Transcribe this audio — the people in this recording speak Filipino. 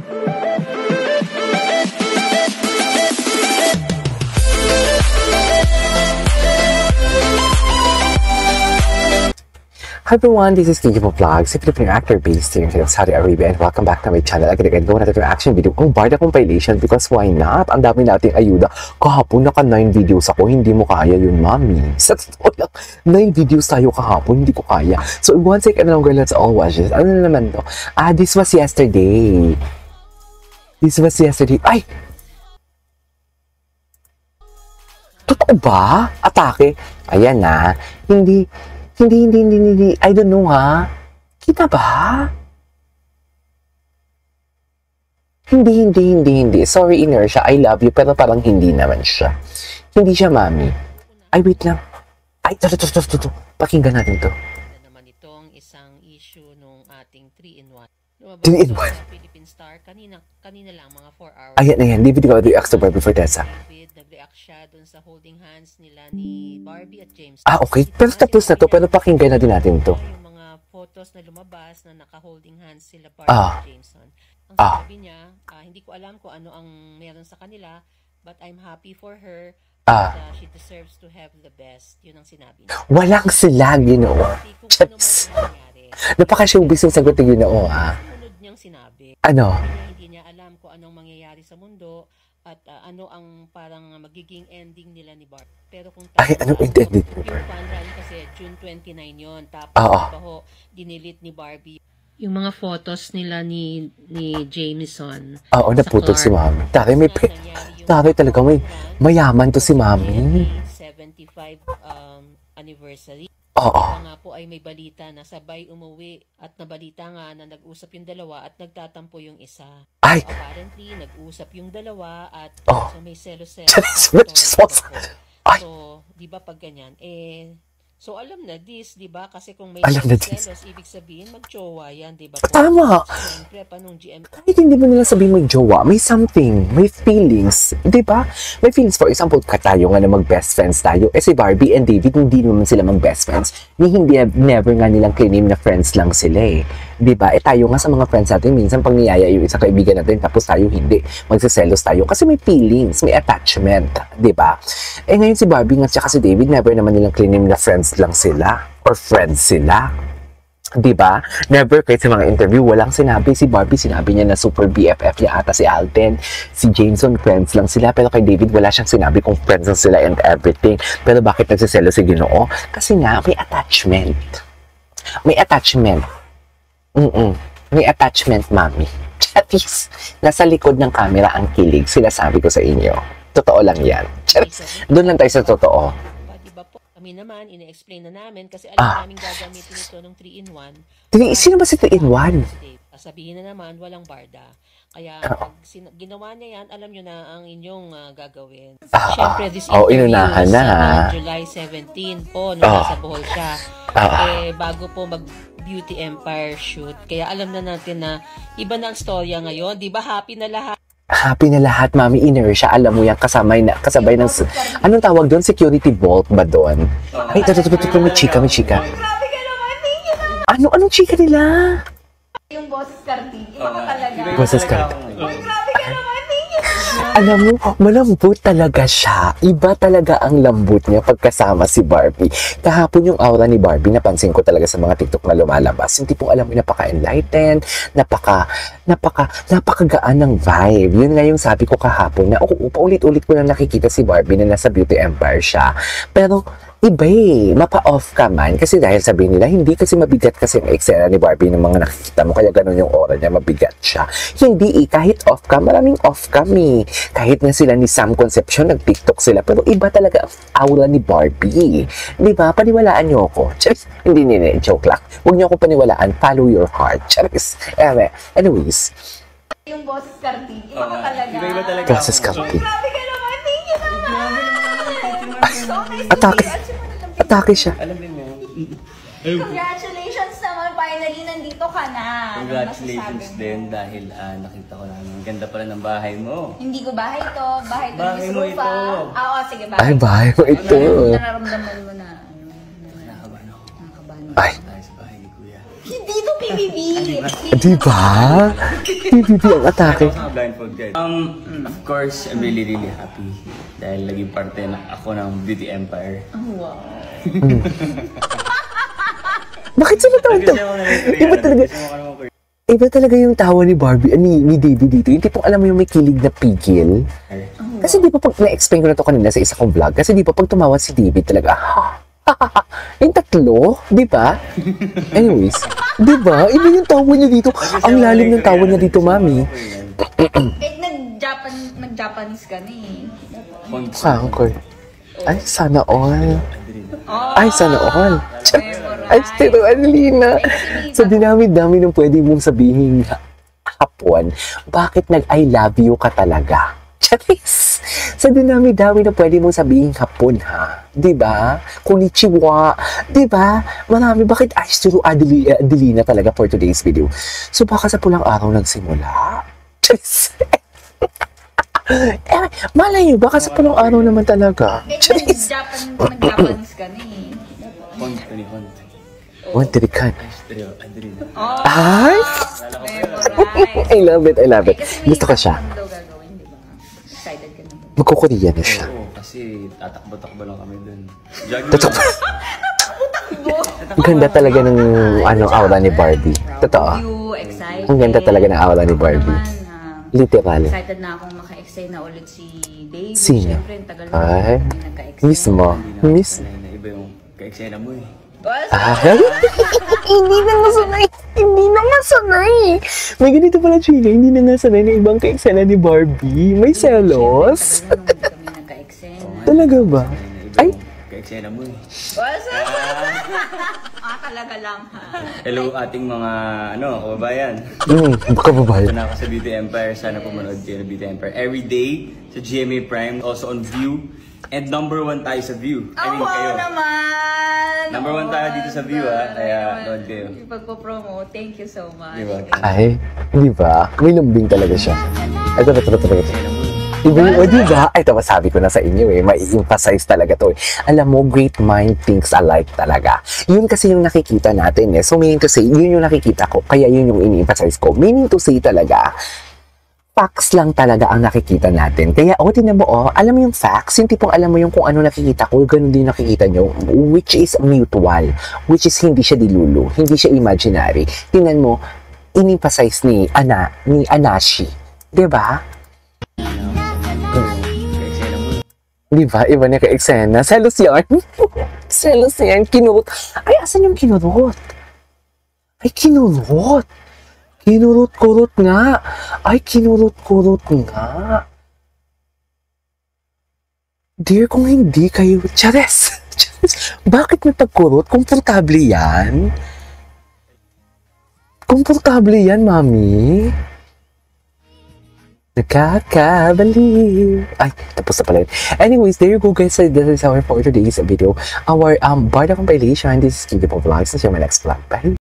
Hi everyone, this is Kiki Vlogs, a Filipino actor based here in Saudi Arabia, and welcome back to my channel. Again, gawa natin yung reaction video kung Barda compilation because why not? Ang dami nating ayuda. Kahapon naka 9 videos ako, hindi mo kaya yun, mami. Sa totoo lang, 9 videos tayo kahapon, hindi ko kaya. So in one second longer, let's all watch this. Ano na naman to? This was yesterday. Ay! Totoo ba? Atake? Ayan na. Hindi. I don't know ha. Kita ba? Hindi. Sorry, Inertia. I love you. Pero parang hindi naman siya. Hindi siya, mami. Ay, wait lang. Ay, ito. Pakinggan natin to. Naman itong isang issue nung ating 3-in-1. 3-in-1? Philippine Star. Kanina lang, mga 4 hours. Ayan. David, ikaw react to Barbie for Tessa. Nag-react siya dun sa holding hands nila ni Barbie at James. Okay. Pero tapos na to. Pero pakinggan na din natin to. Yung mga photos na lumabas na naka-holding hands sila Barbie at Jameson. Ang sabi niya, hindi ko alam kung ano ang meron sa kanila, but I'm happy for her. She deserves to have the best. Yun ang sinabi niya. Walang sila, Ginoo. Napaka-showbiz yung sagot ni Ginoo, Sunod niyang sinabi. Ano? Hindi niya alam kung anong mangyayari sa mundo at ano ang parang magiging ending nila ni Barbie. Pero kung anong ending? Yung fan rally kasi June 29 yon. Tapos dinilit ni Barbie yung mga photos nila ni Jameson. Naputol si Mami. Taray talaga mayaman to si Mami. 75 anniversary. Nga po ay may balita na sabay umuwi at nabalita nga na nag-usap yung dalawa at nagtatampo yung isa. Apparently, nag-usap yung dalawa at so may selos-selos. So, di ba pag ganyan, so alam na this, di ba? Kasi kung may selos, ibig sabihin mag-jowa yan, di ba? Tama. Siyempre, panong GM. Kahit hindi mo nila sabihin mag-jowa, may something, may feelings, di ba? May feelings, for example, tayo nga na mag-best friends tayo. Si Barbie and David, hindi naman sila mag-best friends. Never nga nilang claim na friends lang sila di ba? Tayo nga sa mga friends natin, minsan pag niyaya yung isang kaibigan natin, tapos tayo hindi. Magsiselos tayo kasi may feelings, may attachment, di ba? Ngayon si Barbie nga tsaka si David, never naman nilang claim na friends lang sila or friends sila. Di ba? Never, kahit sa mga interview, walang sinabi. Si Barbie, sinabi niya na super BFF niya ata si Alden. Si Jameson, friends lang sila. Pero kay David, wala siyang sinabi kung friends lang sila and everything. Pero bakit nagsiselo si Ginoo? Kasi nga, may attachment. May attachment. May attachment, mami. Chatis. Nasa likod ng camera ang kilig. Sinasabi ko sa inyo. Totoo lang yan. Doon lang tayo sa totoo. Diba po, kami naman, ina-explain na namin kasi alam namin gagamitin ito ng 3-in-1. Sino ba si 3-in-1? Sabihin na naman, walang Barda. Kaya pag ginawa niya yan, alam nyo na ang inyong gagawin. Siyempre, this interview inunahan na. July 17 po, nung nasa Bohol siya. Bago po mag-Beauty Empire shoot. Kaya alam na natin na iba na ang storya ngayon. Di ba happy na lahat? Happy na lahat, Mami. Inertia, alam mo yan, kasabay ng, anong tawag doon? Security vault ba doon? Ay, may chika. Grabe ka naman, Anong chika nila? yung boses karti. Iba ka talaga. Boses karti. Grabe ka naman, Alam mo, malambot talaga siya. Iba talaga ang lambot niya pagkasama si Barbie. Kahapon yung aura ni Barbie, napansin ko talaga sa mga TikTok na lumalabas. Yung tipong alam mo, napaka-enlightened, napakagaan ng vibe. Yun nga yung sabi ko kahapon na, paulit-ulit ko na nakikita si Barbie na nasa Beauty Empire siya. Pero, iba mapa-off ka man. Kasi dahil sabihin nila, hindi kasi mabigat kasi ang eksena ni Barbie ng mga nakikita mo. Kaya ganun yung aura niya, mabigat siya. Hindi kahit off ka, maraming off kami. Kahit nga sila ni Sam Concepcion, nag-TikTok sila. Pero iba talaga ang aura ni Barbie. Di ba? Paniwalaan niyo ako. Charis, hindi, joke lang. Huwag niyo ako paniwalaan. Follow your heart. Charis. Anyways. yung boses karti. Iba ka talaga. Iba talaga. Boses karti. Grabe ka naman, thank you naman. Atake siya. Alam din mo. Congratulations naman, finally nandito ka na. Congratulations din dahil nakita ko na ang ganda pala ng bahay mo. Hindi ko bahay to, bahay to Bahay Miss mo Rufa. ito. Sige, Ay, bahay ko ito. Nararamdaman mo na. Nakakabahan ako. Nakakabahan. Ay. Tayo sa bahay ni Kuya. Hindi to BBB. Diba? BBB ang atake. Ako sa blindfold guys. Of course, I'm really happy. Dahil naging parte na ako ng Beauty Empire. Oh, wow. Bakit sila tawa? Iba talaga yung tawa ni Barbie, ni David dito. Yung tipong alam mo yung may kilig na pigil. Kasi di ba pag na-explain ko na to kanina sa isa kong vlog, kasi di ba pag tumawa si David talaga, yung tatlo, di ba? Anyways, di ba? Iba yung tawa niya dito. Ang lalim ng tawa niya dito, mami. Kahit nag-Japanese ka na eh. Sangkor. Ay, sana all. Ay, sana all. Ay, pero Adelina. Sa dinami-dami ng pwede mong sabihin hapon, bakit nag-I love you ka talaga? Charis! Sa dinami-dami na pwede mong sabihin hapon, ha? Diba? Konnichiwa. Diba? Marami. Bakit Aistro Adelina talaga for today's video? So, baka sa pulang araw nagsimula? Charis! Malay nyo, baka sa pulang araw naman talaga? Kahit nag-Japanese ka na eh. Wantirikan. Oh, Ay! favorite. I love it, I love it. Kasi may Gusto ko siya. isang daw gagawin, di ba? Excited ka na. Magkukorean na siya. Oo, kasi tatakbo-takbo lang kami dun. Totoo. Ganda talaga ng aura ni Barbie. Totoo. You excited. Ang ganda talaga ng aura ni Barbie. Naman, Literal. excited na akong maka-excite na ulit si Dave. Sino? Siyempre, ang tagal na Ay, kami nagka-excite. mismo. Miss. Na iba yung ka-eksena mo eh. Ay, hindi na nga sanay. Hindi na nga sanay. May ganito pala, Chika. Hindi na nga sanay na ibang ka-eksena ni Barbie. May selos. Tagal na nung kami nagka-excite. Talaga ba? Ay, Ka-eksena mo eh. Talaga lang ha. Hello ating mga kababayan. baka babae. Ito na ako sa Beauty Empire. Sana pumunod kayo ng Beauty Empire every day sa GMA Prime. Also on View. And number 1 tayo sa View. I mean, kayo. Naman! Number 1 tayo dito sa View, ha? Kaya, nood kayo. Pagpo-promo, thank you so much. Diba? Ay, di ba? May lambing talaga siya. Ay, ito. Iba yung, di ba? Ay, ito, masabi ko na sa inyo eh. Mai-emphasize talaga to eh. Alam mo, great mind thinks alike talaga. Yun kasi yung nakikita natin eh. So, meaning to say, yun yung nakikita ko. Kaya yun yung ini-emphasize ko. Meaning to say talaga, facts lang talaga ang nakikita natin. Kaya, tinan mo, alam mo yung facts, yung tipong alam mo yung kung ano nakikita ko, ganun din nakikita nyo, which is mutual, which is hindi siya dilulu, hindi siya imaginary. Tingnan mo, in-emphasize ni Anashi. Diba? Ka-eksena mo. Diba? Iba na ka-eksena. Selos yan. Selos yan. Kinurot. Ay, asan yung kinurot? Ay, kinurot. Kinurot-kurot nga. Ay, kinurot-kurot nga. Dear, kung hindi kayo... Chares! Bakit may pagkurot? Komportable yan? Komportable yan, mami? Nakakabaliw. Ay, tapos na pala yun. Anyways, there you go guys. This is our for today's video. Our Barda compilation. This is Kiki Vlogs. See you in my next vlog. Bye!